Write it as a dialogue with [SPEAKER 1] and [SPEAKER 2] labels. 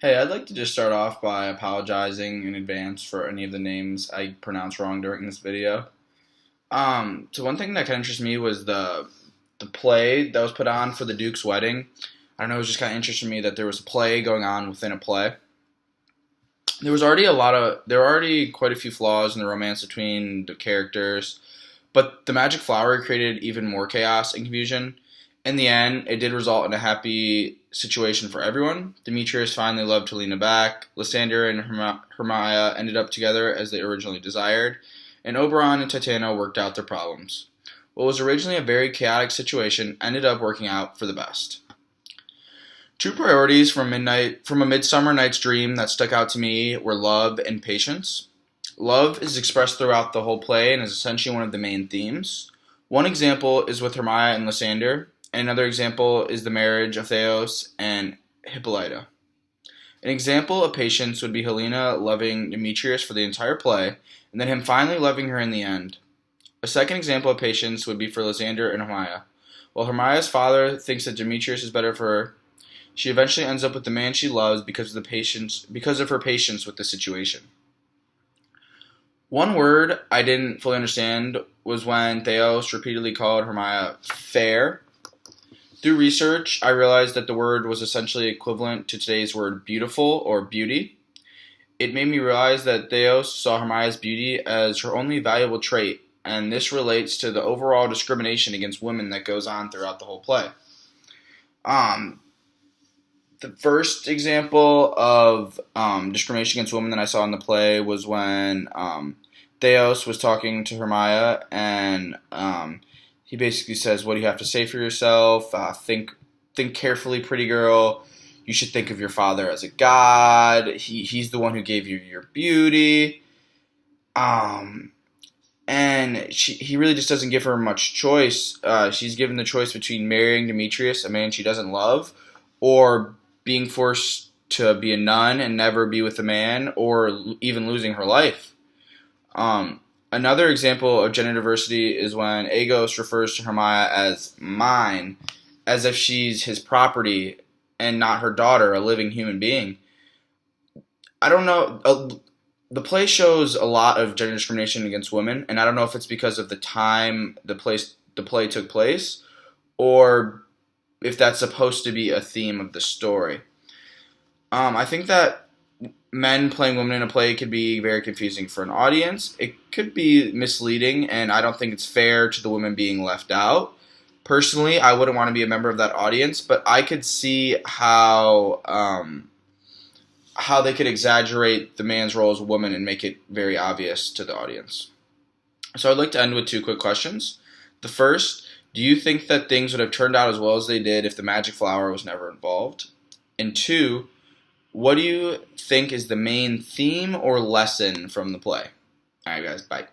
[SPEAKER 1] Hey, I'd like to just start off by apologizing in advance for any of the names I pronounced wrong during this video. So one thing that kind of interested me was the play that was put on for the Duke's wedding. I don't know, it was just kind of interesting to me that there was a play going on within a play. There were already quite a few flaws in the romance between the characters, but the magic flower created even more chaos and confusion. In the end, it did result in a happy situation for everyone. Demetrius finally loved Helena back. Lysander and Hermia ended up together as they originally desired, and Oberon and Titania worked out their problems. What was originally a very chaotic situation ended up working out for the best. Two priorities from a Midsummer Night's Dream that stuck out to me were love and patience. Love is expressed throughout the whole play and is essentially one of the main themes. One example is with Hermia and Lysander, and another example is the marriage of Theos and Hippolyta. An example of patience would be Helena loving Demetrius for the entire play, and then him finally loving her in the end. A second example of patience would be for Lysander and Hermia. While Hermia's father thinks that Demetrius is better for her, she eventually ends up with the man she loves because of her patience with the situation. One word I didn't fully understand was when Theos repeatedly called Hermia fair. Through research, I realized that the word was essentially equivalent to today's word beautiful or beauty. It made me realize that Theos saw Hermia's beauty as her only valuable trait, and this relates to the overall discrimination against women that goes on throughout the whole play. The first example of discrimination against women that I saw in the play was when Theos was talking to Hermia, and he basically says, "What do you have to say for yourself? Think carefully, pretty girl. You should think of your father as a god. He's the one who gave you your beauty." And he really just doesn't give her much choice. She's given the choice between marrying Demetrius, a man she doesn't love, or being forced to be a nun and never be with a man, or even losing her life. Another example of gender diversity is when Agos refers to Hermia as mine, as if she's his property and not her daughter, a living human being. I don't know. The play shows a lot of gender discrimination against women, and I don't know if it's because of the time the play took place, or if that's supposed to be a theme of the story. I think that men playing women in a play could be very confusing for an audience. It could be misleading, and I don't think it's fair to the women being left out. Personally, I wouldn't want to be a member of that audience, but I could see how they could exaggerate the man's role as a woman and make it very obvious to the audience. So I'd like to end with two quick questions. The first, do you think that things would have turned out as well as they did if the magic flower was never involved? And two, what do you think is the main theme or lesson from the play? All right, guys, bye.